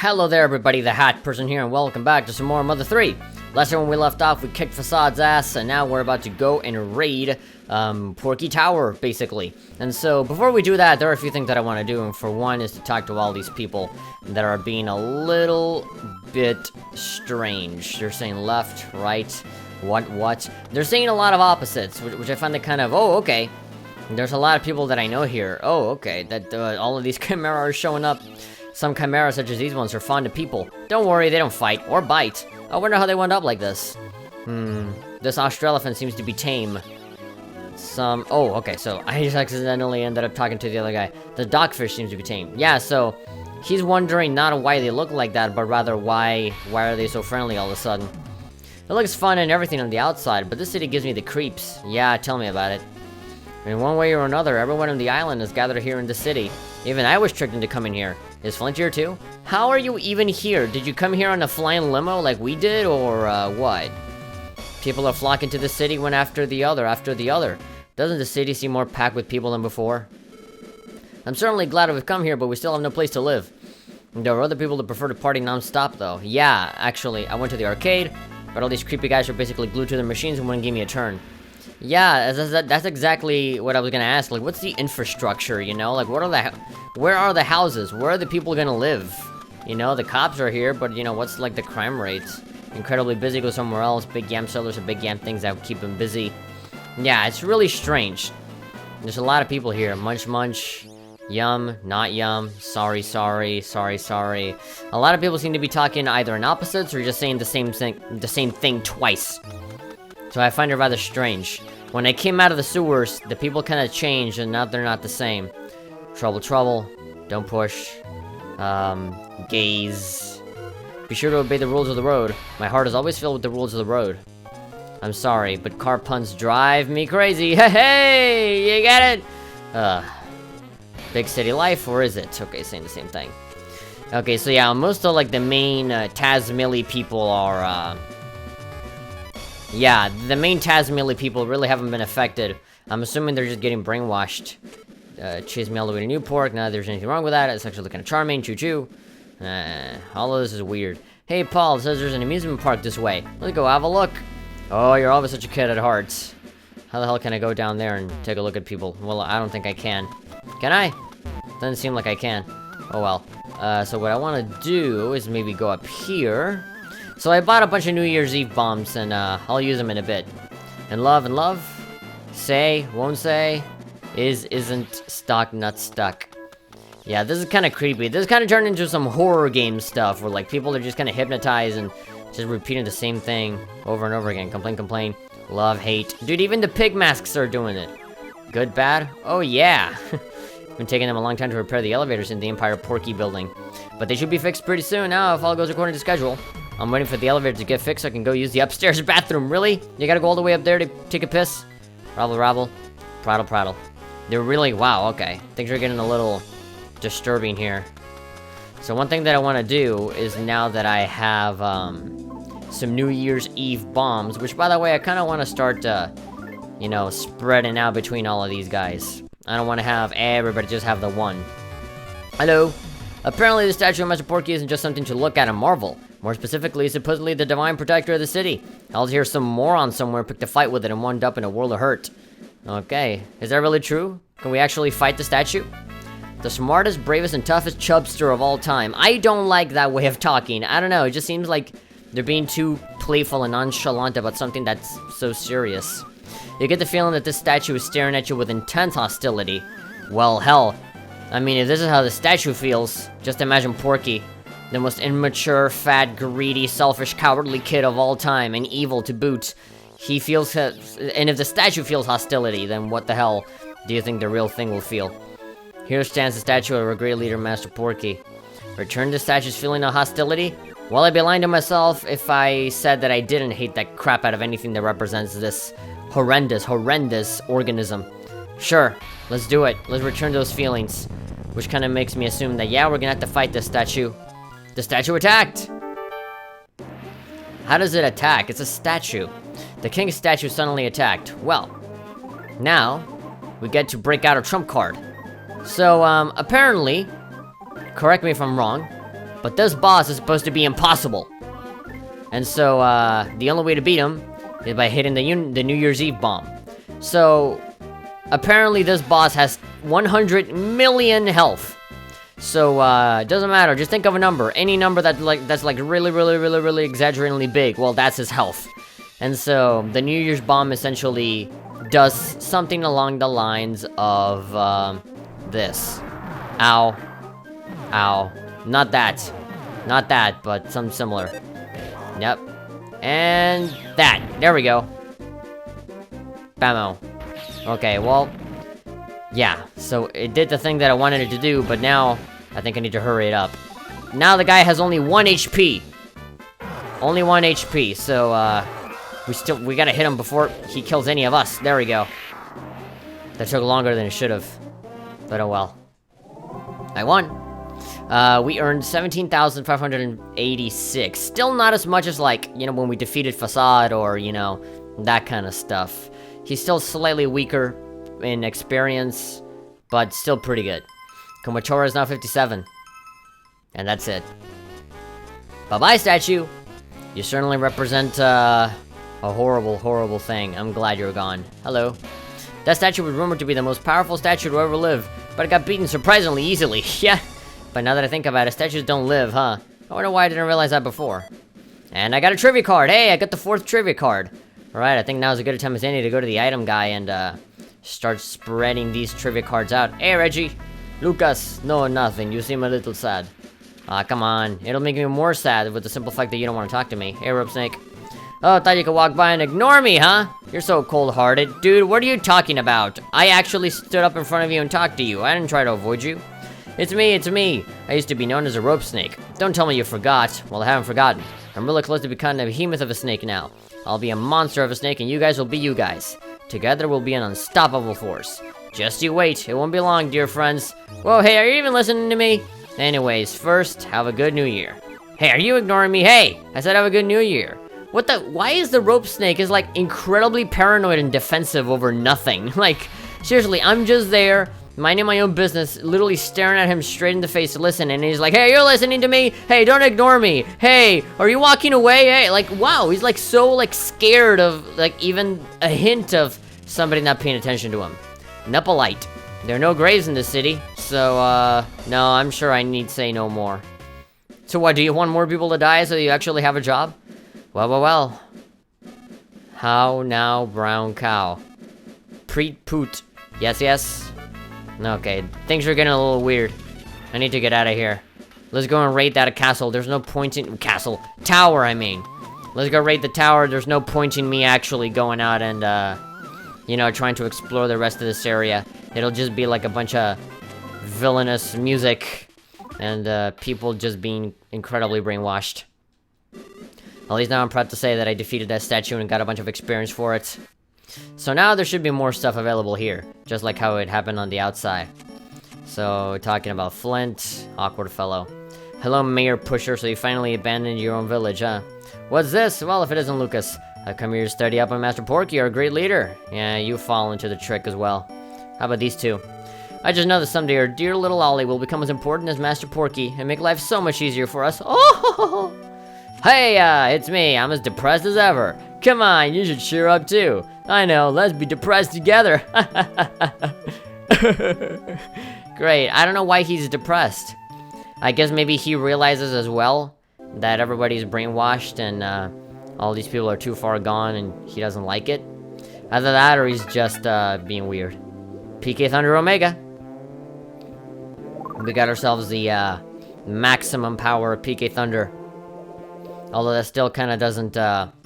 Hello there everybody, the Hat Person here, and welcome back to some more Mother 3. Last time when we left off, we kicked Facade's ass, and now we're about to go and raid, Porky Tower, basically. And so, before we do that, there are a few things that I want to do, and for one is to talk to all these people that are being a little bit strange. They're saying left, right, what? They're saying a lot of opposites, which I find that kind of, oh, okay. There's a lot of people that I know here. Oh, okay, that all of these Chimera are showing up. Some chimeras, such as these ones, are fond of people. Don't worry, they don't fight or bite. I wonder how they wound up like this. This Australophant seems to be tame. Oh, okay, so I just accidentally ended up talking to the other guy. The dogfish seems to be tame. Yeah, so he's wondering not why they look like that, but rather why are they so friendly all of a sudden. It looks fun and everything on the outside, but this city gives me the creeps. Yeah, tell me about it. In one way or another, everyone on the island is gathered here in the city. Even I was tricked into coming here. Is Flint here too? How are you even here? Did you come here on a flying limo like we did, or what? People are flocking to the city one after the other. Doesn't the city seem more packed with people than before? I'm certainly glad we've come here, but we still have no place to live. There are other people that prefer to party non-stop though. Yeah, actually, I went to the arcade, but all these creepy guys are basically glued to their machines and wouldn't give me a turn. Yeah, that's exactly what I was gonna ask. Like, what's the infrastructure, you know? Like, where are the houses? Where are the people gonna live? You know, the cops are here, but, you know, what's, like, the crime rates? Incredibly busy, go somewhere else. Big yam sellers are big yam things that would keep them busy. Yeah, it's really strange. There's a lot of people here. Munch, yum, not yum, sorry. A lot of people seem to be talking either in opposites or just saying the same thing twice. So I find it rather strange. When I came out of the sewers, the people kind of changed, and now they're not the same. Trouble. Don't push. Gaze. Be sure to obey the rules of the road. My heart is always filled with the rules of the road. I'm sorry, but car puns drive me crazy. Hey, you get it? Big city life, or is it? Okay, saying the same thing. Okay, so yeah, most of, like, the main, Tasmilly people are, yeah, the main Tasmilly people really haven't been affected. I'm assuming they're just getting brainwashed. Chase me all the way to Newport. Not that there's anything wrong with that. It's actually kind of charming. Choo-choo. All of this is weird. Hey, Paul, it says there's an amusement park this way. Let's go have a look. Oh, you're always such a kid at heart. How the hell can I go down there and take a look at people? Well, I don't think I can. Can I? Doesn't seem like I can. Oh, well. So what I want to do is maybe go up here. So I bought a bunch of New Year's Eve bombs, and I'll use them in a bit. And love. Say, won't say. Isn't stock, not stuck. Yeah, this is kind of creepy. This kind of turned into some horror game stuff, where, like, people are just kind of hypnotized and just repeating the same thing over and over again. Complain. Love, hate. Dude, even the pig masks are doing it. Good, bad? Oh, yeah. Been taking them a long time to repair the elevators in the Empire Porky building. But they should be fixed pretty soon now, if all goes according to schedule. I'm waiting for the elevator to get fixed so I can go use the upstairs bathroom. Really? You gotta go all the way up there to take a piss? Rabble. Prattle. They're really... Wow, okay. Things are getting a little disturbing here. So one thing that I want to do is, now that I have, some New Year's Eve bombs, which, by the way, I kind of want to start, you know, spreading out between all of these guys. I don't want to have everybody just have the one. Hello. Apparently, the statue of Master Porky isn't just something to look at and marvel. More specifically, supposedly the divine protector of the city. I'll hear some moron somewhere picked a fight with it and wound up in a world of hurt. Okay, is that really true? Can we actually fight the statue? The smartest, bravest, and toughest chubster of all time. I don't like that way of talking. I don't know, it just seems like they're being too playful and nonchalant about something that's so serious. You get the feeling that this statue is staring at you with intense hostility. Well, hell. I mean, if this is how the statue feels, just imagine Porky. The most immature, fat, greedy, selfish, cowardly kid of all time, and evil to boot. He feels... and if the statue feels hostility, then what the hell do you think the real thing will feel? Here stands the statue of our great leader, Master Porky. Return the statue's feeling of hostility? Well, I'd be lying to myself if I said that I didn't hate that crap out of anything that represents this horrendous organism. Sure, let's do it. Let's return those feelings. Which kind of makes me assume that, yeah, we're gonna have to fight this statue. The statue attacked! How does it attack? It's a statue. The king's statue suddenly attacked. Well, now, we get to break out a trump card. So, apparently, correct me if I'm wrong, But this boss is supposed to be impossible. And so, the only way to beat him is by hitting the New Year's Eve bomb. So, apparently this boss has 100 million health. So, it doesn't matter. Just think of a number. Any number that's like really exaggeratingly big. Well, that's his health. And so, the New Year's bomb essentially does something along the lines of, this. Ow. Ow. Not that. Not that, but something similar. Yep. And that. There we go. Bammo. Okay, well, yeah. So, it did the thing that I wanted it to do, but now, I think I need to hurry it up. Now the guy has only 1 HP. Only 1 HP, so, we gotta hit him before he kills any of us. There we go. That took longer than it should have. But oh well. I won. We earned 17,586. Still not as much as, like, you know, when we defeated Facade or, you know, that kind of stuff. He's still slightly weaker in experience, but still pretty good. Komachora is now 57. And that's it. Bye-bye, statue! You certainly represent, a horrible thing. I'm glad you're gone. Hello. That statue was rumored to be the most powerful statue to ever live, but it got beaten surprisingly easily. Yeah. But now that I think about it, statues don't live, huh? I wonder why I didn't realize that before. And I got a trivia card! Hey, I got the 4th trivia card! Alright, I think now's as good a time as any to go to the item guy and, start spreading these trivia cards out. Hey, Reggie! Lucas! No, nothing. You seem a little sad. Ah, come on. It'll make me more sad with the simple fact that you don't want to talk to me. Hey, Rope Snake. Oh, thought you could walk by and ignore me, huh? You're so cold-hearted. Dude, what are you talking about? I actually stood up in front of you and talked to you. I didn't try to avoid you. It's me. I used to be known as a rope snake. Don't tell me you forgot. Well, I haven't forgotten. I'm really close to becoming a behemoth of a snake now. I'll be a monster of a snake and you guys will be you guys. Together we'll be an unstoppable force. Just you wait. It won't be long, dear friends. Whoa, hey, are you even listening to me? Anyways, first, have a good new year. Hey, are you ignoring me? Hey, I said have a good new year. What the? Why is the rope snake like incredibly paranoid and defensive over nothing? Like, seriously, I'm just there, minding my own business, literally staring at him straight in the face to listen, and he's like, hey, you're listening to me? Hey, don't ignore me. Hey, are you walking away? Hey, like, wow, he's like so like scared of like even a hint of somebody not paying attention to him. Nepalite. There are no graves in this city, so, no, I'm sure I need say no more. So what, do you want more people to die so you actually have a job? Well. How now, brown cow? Preet poot. Yes. Okay, things are getting a little weird. I need to get out of here. Let's go and raid that castle. There's no point in... Castle. Tower, I mean. Let's go raid the tower. There's no point in me actually going out and, you know, trying to explore the rest of this area. It'll just be like a bunch of villainous music and, people just being incredibly brainwashed. At least now I'm proud to say that I defeated that statue and got a bunch of experience for it. So now there should be more stuff available here, just like how it happened on the outside. So, talking about Flint, awkward fellow. Hello, Mayor Pusher, so you finally abandoned your own village, huh? What's this? Well, if it isn't Lucas. I come here to study up on Master Porky, you're a great leader. Yeah, you fall into the trick as well. How about these two? I just know that someday our dear little Ollie will become as important as Master Porky and make life so much easier for us. Oh! Hey, it's me. I'm as depressed as ever. Come on, you should cheer up too. I know, let's be depressed together. Great, I don't know why he's depressed. I guess maybe he realizes as well that everybody's brainwashed and all these people are too far gone and he doesn't like it. Either that or he's just being weird. PK Thunder Omega. We got ourselves the maximum power of PK Thunder. Although that still kind of doesn't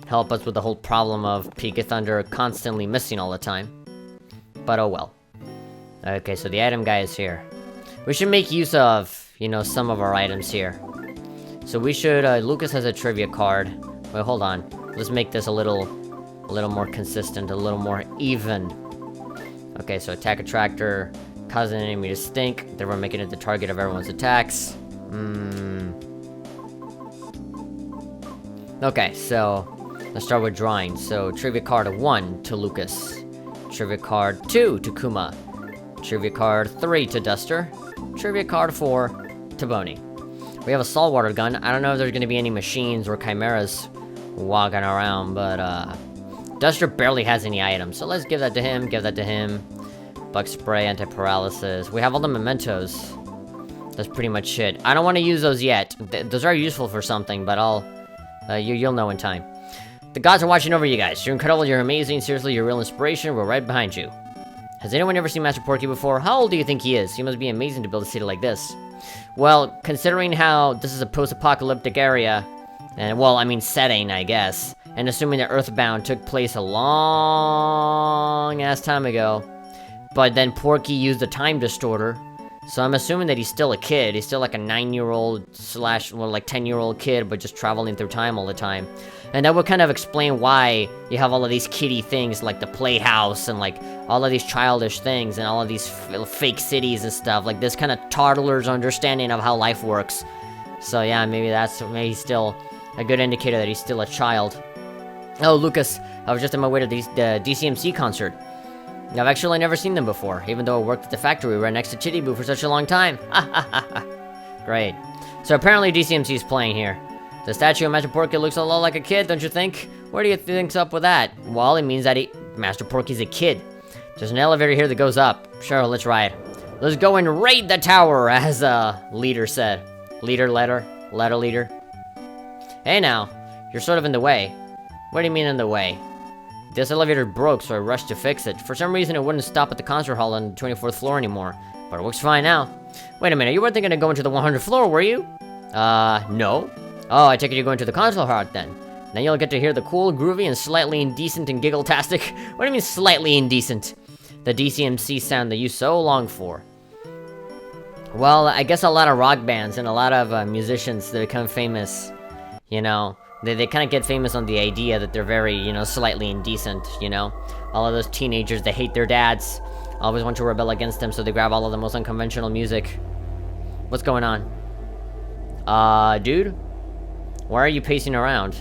help us with the whole problem of PK Thunder constantly missing all the time. But oh well. Okay, so the item guy is here. We should make use of, you know, some of our items here. So we should, Lucas has a trivia card. Wait, hold on. Let's make this a little more consistent, a little more even. Okay, so attack a tractor, cause an enemy to stink, therefore making it the target of everyone's attacks. Okay, so let's start with drawing. So trivia card 1 to Lucas, trivia card 2 to Kuma, trivia card 3 to Duster, trivia card 4 to Boney. We have a saltwater gun. I don't know if there's gonna be any machines or chimeras walking around, but, Duster barely has any items, so let's give that to him, Bug spray, anti-paralysis. We have all the mementos. That's pretty much it. I don't want to use those yet. Those are useful for something, but you'll know in time. The gods are watching over you guys. You're incredible, you're amazing, seriously, you're a real inspiration, we're right behind you. Has anyone ever seen Master Porky before? How old do you think he is? He must be amazing to build a city like this. Well, considering how this is a post-apocalyptic area, and, well, I mean setting, I guess, and assuming that Earthbound took place a long-ass time ago, but then Porky used the time distorter, so I'm assuming that he's still a kid. He's still like a 9-year-old / well, like 10-year-old kid, but just traveling through time all the time. And that would kind of explain why you have all of these kiddie things, like the playhouse, and like all of these childish things, and all of these fake cities and stuff. Like this kind of toddler's understanding of how life works. So yeah, maybe he's still a good indicator that he's still a child. Oh, Lucas, I was just on my way to the DCMC concert. I've actually never seen them before, even though I worked at the factory right next to Chitty Boo for such a long time. Great. So apparently DCMC is playing here. The statue of Master Porky looks a lot like a kid, don't you think? What do you think's up with that? Well, it means that Master Porky's a kid. There's an elevator here that goes up. Sure, let's ride. Let's go and raid the tower, as leader said. Leader. Hey now, you're sort of in the way. What do you mean in the way? This elevator broke, so I rushed to fix it. For some reason, it wouldn't stop at the concert hall on the 24th floor anymore. But it works fine now. Wait a minute, you weren't thinking of going to the 100th floor, were you? No. Oh, I take it you're going to the concert hall then. Then you'll get to hear the cool, groovy, and slightly indecent and giggle-tastic. What do you mean slightly indecent? The DCMC sound that you so long for. Well, I guess a lot of rock bands and a lot of musicians that become famous, you know, they kind of get famous on the idea that they're very, you know, slightly indecent, you know? All of those teenagers that hate their dads, always want to rebel against them, so they grab all of the most unconventional music. What's going on? Dude? Why are you pacing around?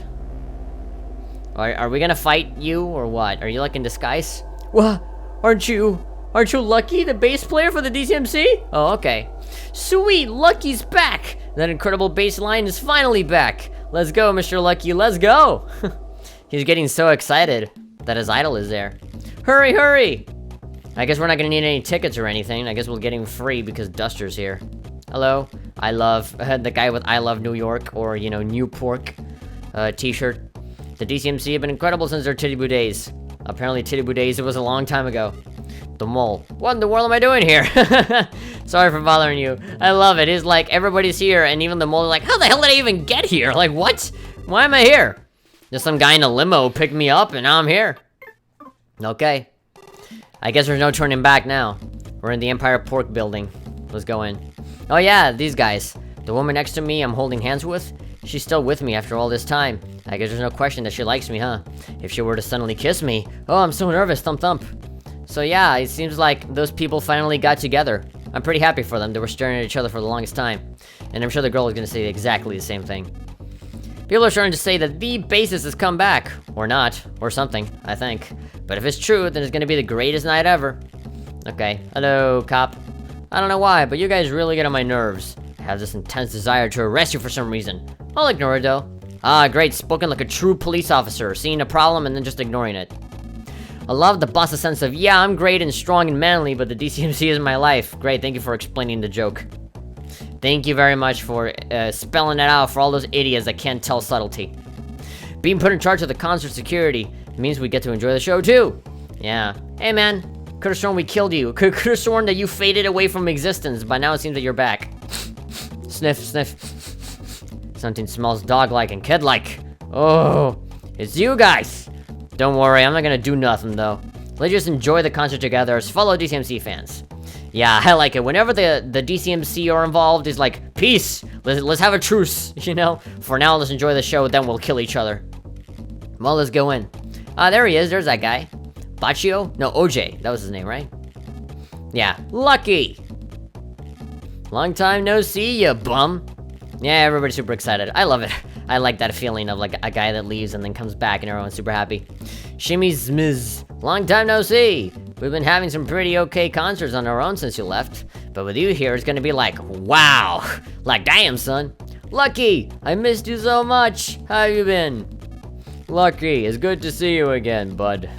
Are we gonna fight you, or what? Are you, like, in disguise? What? Aren't you Lucky, the bass player for the DCMC? Oh, okay. Sweet, Lucky's back! That incredible bass line is finally back! Let's go, Mr. Lucky, let's go! He's getting so excited that his idol is there. Hurry, hurry! I guess we're not gonna need any tickets or anything. I guess we'll get him free because Duster's here. Hello, I love the guy with I love New York, or, you know, New Pork t-shirt. The DCMC have been incredible since their Titty Boo days. Apparently Titty Boo days, it was a long time ago. The mole. What in the world am I doing here? Sorry for bothering you. I love it. It's like everybody's here, and even the mole is like, how the hell did I even get here? Like, what? Why am I here? Just some guy in a limo picked me up, and now I'm here. Okay. I guess there's no turning back now. We're in the Empire Pork building. Let's go in. Oh yeah, these guys. The woman next to me I'm holding hands with, she's still with me after all this time. I guess there's no question that she likes me, huh? If she were to suddenly kiss me, oh, I'm so nervous, thump thump. So yeah, it seems like those people finally got together. I'm pretty happy for them. They were staring at each other for the longest time. And I'm sure the girl is gonna say exactly the same thing. People are starting to say that the bassist has come back. Or not. Or something, I think. But if it's true, then it's gonna be the greatest night ever. Okay. Hello, cop. I don't know why, but you guys really get on my nerves. I have this intense desire to arrest you for some reason. I'll ignore it though. Ah, great. Spoken like a true police officer. Seeing a problem and then just ignoring it. I love the boss's sense of, yeah, I'm great and strong and manly, but the DCMC is my life. Great, thank you for explaining the joke. Thank you very much for spelling it out for all those idiots that can't tell subtlety. Being put in charge of the concert security means we get to enjoy the show too. Yeah. Hey man, could've sworn we killed you. Could've sworn that you faded away from existence, but now it seems that you're back. Sniff, sniff. Something smells dog-like and kid-like. Oh, it's you guys. Don't worry, I'm not gonna do nothing though. Let's just enjoy the concert together as fellow DCMC fans. Yeah, I like it. Whenever the DCMC are involved, it's like, peace! Let's have a truce, you know? For now, let's enjoy the show, then we'll kill each other. Well, let's go in. Ah, there he is, there's that guy. Baccio? No, OJ, that was his name, right? Yeah, Lucky! Long time no see, you bum. Yeah, everybody's super excited. I love it. I like that feeling of like a guy that leaves and then comes back and everyone's super happy. Shimmy Zmiz. Long time no see. We've been having some pretty okay concerts on our own since you left. But with you here, it's gonna be like, wow. Like, damn, son. Lucky, I missed you so much. How you been? Lucky, it's good to see you again, bud.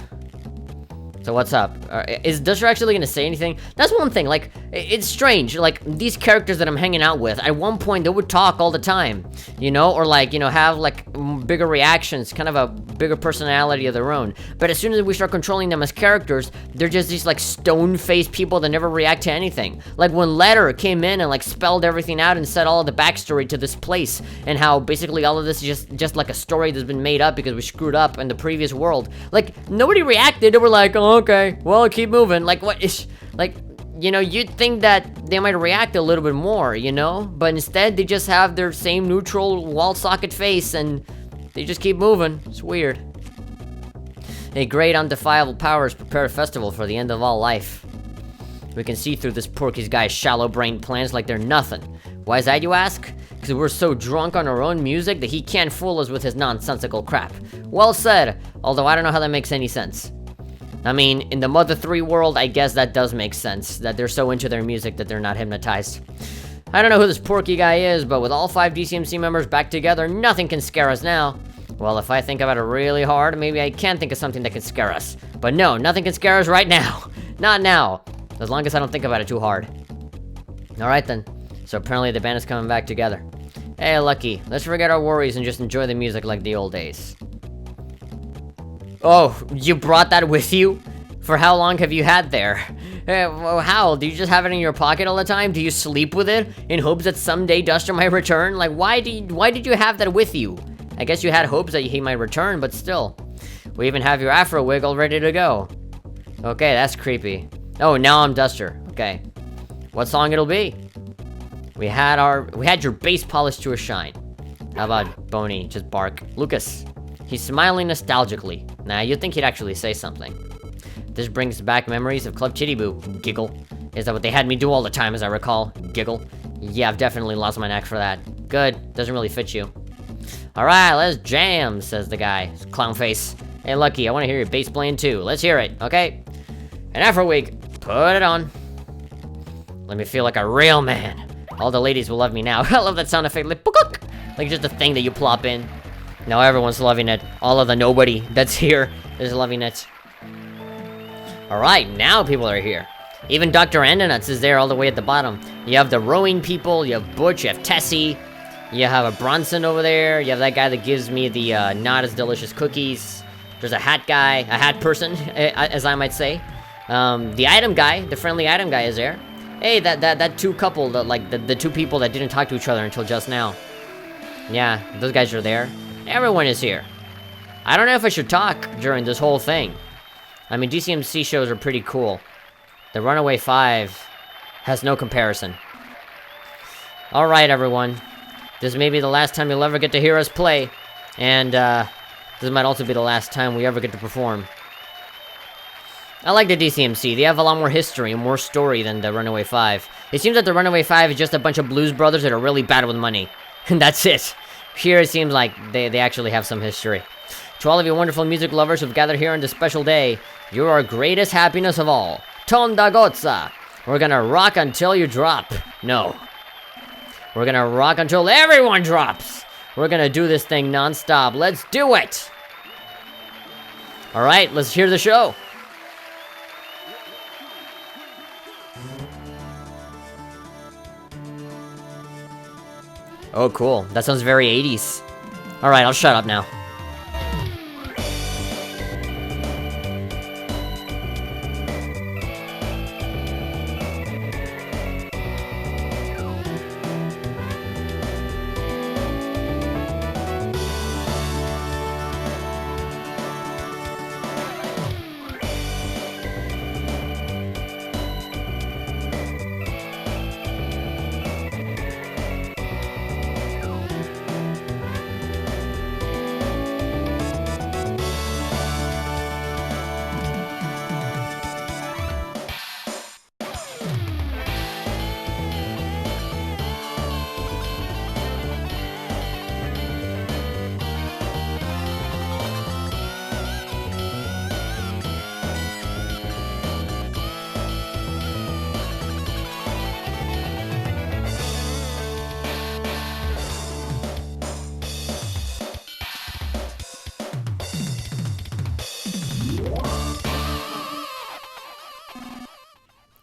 So what's up? Is Dusher actually gonna say anything? That's one thing, like, it's strange, like, these characters that I'm hanging out with, at one point, they would talk all the time, you know, or like, you know, have, like, bigger reactions, kind of a bigger personality of their own, but as soon as we start controlling them as characters, they're just these, like, stone-faced people that never react to anything. Like, when Letter came in and, like, spelled everything out and said all of the backstory to this place, and how basically all of this is just like a story that's been made up because we screwed up in the previous world, like, nobody reacted. They were like, oh, okay, well, keep moving. Like, what is, like, you know, you'd think that they might react a little bit more, you know? But instead, they just have their same neutral wall socket face, and they just keep moving. It's weird. A great undefilable powers prepare a festival for the end of all life. We can see through this Porky's guy's shallow-brained plans like they're nothing. Why is that, you ask? Because we're so drunk on our own music that he can't fool us with his nonsensical crap. Well said, although I don't know how that makes any sense. I mean, in the Mother 3 world, I guess that does make sense, that they're so into their music that they're not hypnotized. I don't know who this Porky guy is, but with all 5 DCMC members back together, nothing can scare us now. Well, if I think about it really hard, maybe I can think of something that can scare us. But no, nothing can scare us right now. Not now. As long as I don't think about it too hard. Alright then. So apparently the band is coming back together. Hey, Lucky, let's forget our worries and just enjoy the music like the old days. Oh, you brought that with you? For how long have you had there? How? Do you just have it in your pocket all the time? Do you sleep with it in hopes that someday Duster might return? Like, why did you have that with you? I guess you had hopes that he might return, but still. We even have your Afro wig all ready to go. Okay, that's creepy. Oh, now I'm Duster. Okay. What song it'll be? We had your bass polished to a shine. How about Boney just bark? Lucas. He's smiling nostalgically. Nah, you'd think he'd actually say something. This brings back memories of Club Chitty Boo. Giggle. Is that what they had me do all the time, as I recall? Giggle. Yeah, I've definitely lost my knack for that. Good. Doesn't really fit you. Alright, let's jam, says the guy. Clown face. Hey, Lucky, I want to hear your bass playing too. Let's hear it, okay? An Afro wig. Put it on. Let me feel like a real man. All the ladies will love me now. I love that sound effect. Like just a thing that you plop in. Now everyone's loving it. All of the nobody that's here is loving it. Alright, now people are here. Even Dr. Andonuts is there all the way at the bottom. You have the rowing people, you have Butch, you have Tessie, you have a Bronson over there, you have that guy that gives me the not as delicious cookies. There's a hat guy, a hat person, as I might say. The item guy, the friendly item guy is there. Hey, that two couple, the two people that didn't talk to each other until just now. Yeah, those guys are there. Everyone is here. I don't know if I should talk during this whole thing. I mean, DCMC shows are pretty cool. The Runaway 5 has no comparison. Alright, everyone. This may be the last time you'll ever get to hear us play. And, this might also be the last time we ever get to perform. I like the DCMC. They have a lot more history and more story than the Runaway 5. It seems that the Runaway 5 is just a bunch of blues brothers that are really bad with money. And that's it. Here it seems like they actually have some history. To all of you wonderful music lovers who've gathered here on this special day, you're our greatest happiness of all. Tonda Gossa. We're gonna rock until you drop. No. We're gonna rock until everyone drops. We're gonna do this thing non-stop. Let's do it! Alright, let's hear the show. Oh, cool. That sounds very 80s. Alright, I'll shut up now.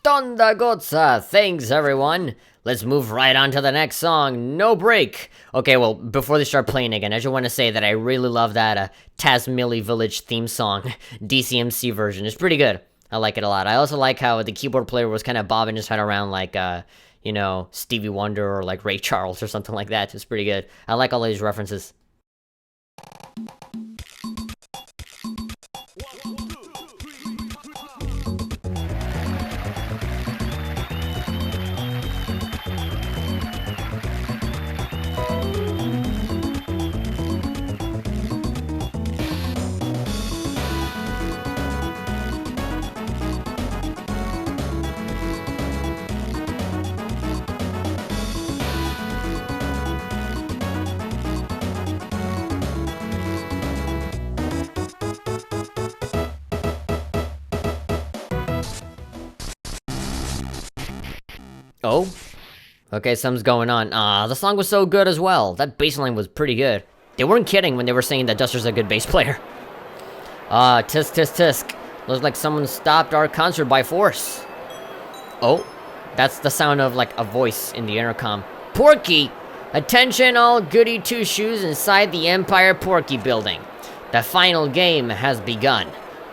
Tonda Gossa. Thanks, everyone. Let's move right on to the next song. No break. Okay, well, before they start playing again, I just want to say that I really love that Tazmily Village theme song, DCMC version. It's pretty good. I like it a lot. I also like how the keyboard player was kind of bobbing his head around like, you know, Stevie Wonder or like Ray Charles or something like that. It's pretty good. I like all these references. Oh? Okay, something's going on. The song was so good as well. That bass line was pretty good. They weren't kidding when they were saying that Duster's a good bass player. Tisk tisk tisk. Looks like someone stopped our concert by force. Oh, that's the sound of like a voice in the intercom. Porky! Attention all goody two-shoes inside the Empire Porky building. The final game has begun.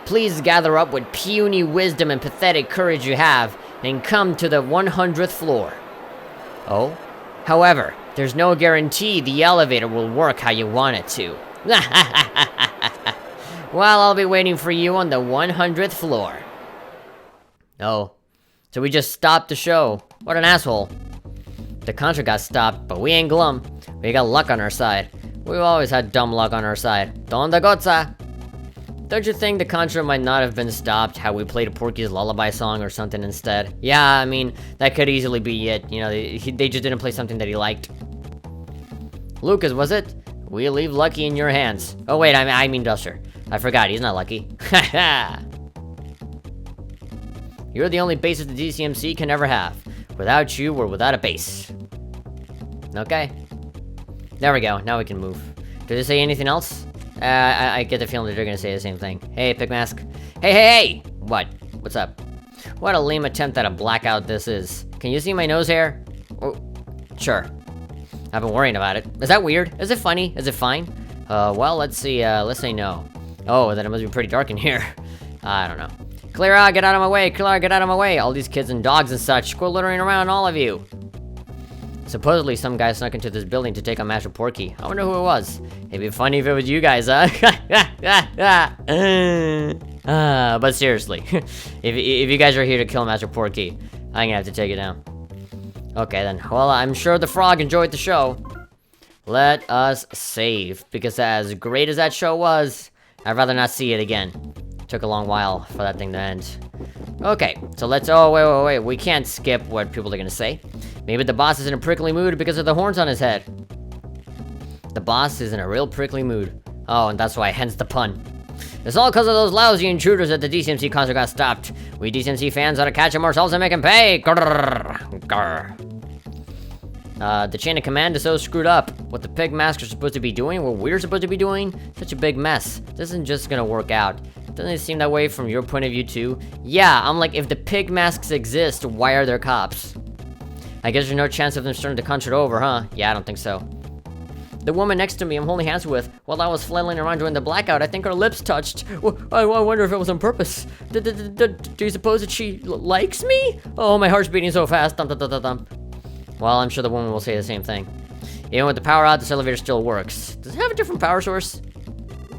Please gather up what puny wisdom and pathetic courage you have and come to the 100th floor. Oh? However, there's no guarantee the elevator will work how you want it to. Well, I'll be waiting for you on the 100th floor. Oh. So we just stopped the show. What an asshole. The concert got stopped, but we ain't glum. We got luck on our side. We've always had dumb luck on our side. Tonda Gossa! Don't you think the concert might not have been stopped had we played a Porky's Lullaby song or something instead? Yeah, I mean, that could easily be it. You know, they just didn't play something that he liked. Lucas, was it? We leave Lucky in your hands. Oh wait, I mean Duster. I forgot, he's not Lucky. Haha! You're the only bassist the DCMC can ever have. Without you, we're without a bass. Okay. There we go, now we can move. Did they say anything else? I get the feeling that they're gonna say the same thing. Hey, Pigmask. Hey! What? What's up? What a lame attempt at a blackout this is. Can you see my nose hair? Oh, sure. I've been worrying about it. Is that weird? Is it funny? Is it fine? Well, let's see, let's say no. Oh, then it must be pretty dark in here. I don't know. Clara, get out of my way! Clara, get out of my way! All these kids and dogs and such, quit littering around, all of you! Supposedly, some guy snuck into this building to take on Master Porky. I wonder who it was. It'd be funny if it was you guys, huh? But seriously, if you guys are here to kill Master Porky, I'm gonna have to take it down. Okay then, well, I'm sure the frog enjoyed the show. Let us save, because as great as that show was, I'd rather not see it again. Took a long while for that thing to end. Okay, so let's, oh, wait, we can't skip what people are gonna say. Maybe the boss is in a prickly mood because of the horns on his head. The boss is in a real prickly mood. Oh, and that's why, hence the pun. It's all because of those lousy intruders at the DCMC concert got stopped. We DCMC fans ought to catch them ourselves and make them pay. Grrr, grrr. The chain of command is so screwed up. What the pig masks are supposed to be doing, what we're supposed to be doing, such a big mess. This isn't just gonna work out. Doesn't it seem that way from your point of view too? Yeah, I'm like, if the pig masks exist, why are there cops? I guess there's no chance of them starting the concert over, huh? Yeah, I don't think so. The woman next to me I'm holding hands with, while I was flailing around during the blackout, I think our lips touched. I wonder if it was on purpose. Do you suppose that she likes me? Oh, my heart's beating so fast. Dum, dum, dum, dum, dum. Well, I'm sure the woman will say the same thing. Even with the power out, this elevator still works. Does it have a different power source?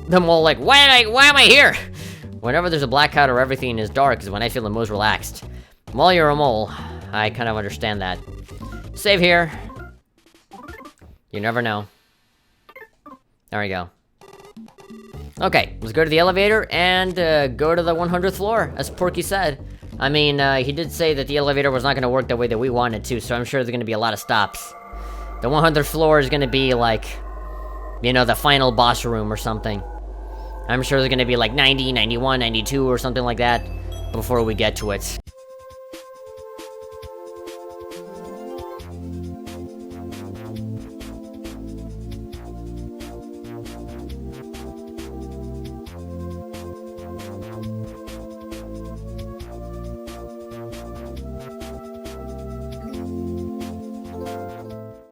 The mole like, why am I here? Whenever there's a blackout or everything is dark is when I feel the most relaxed. While you're a mole, I kind of understand that. Save here. You never know. There we go. Okay, let's go to the elevator and go to the 100th floor, as Porky said. I mean, he did say that the elevator was not going to work the way that we wanted to, so I'm sure there's going to be a lot of stops. The 100th floor is going to be like, you know, the final boss room or something. I'm sure there's going to be like 90, 91, 92 or something like that before we get to it.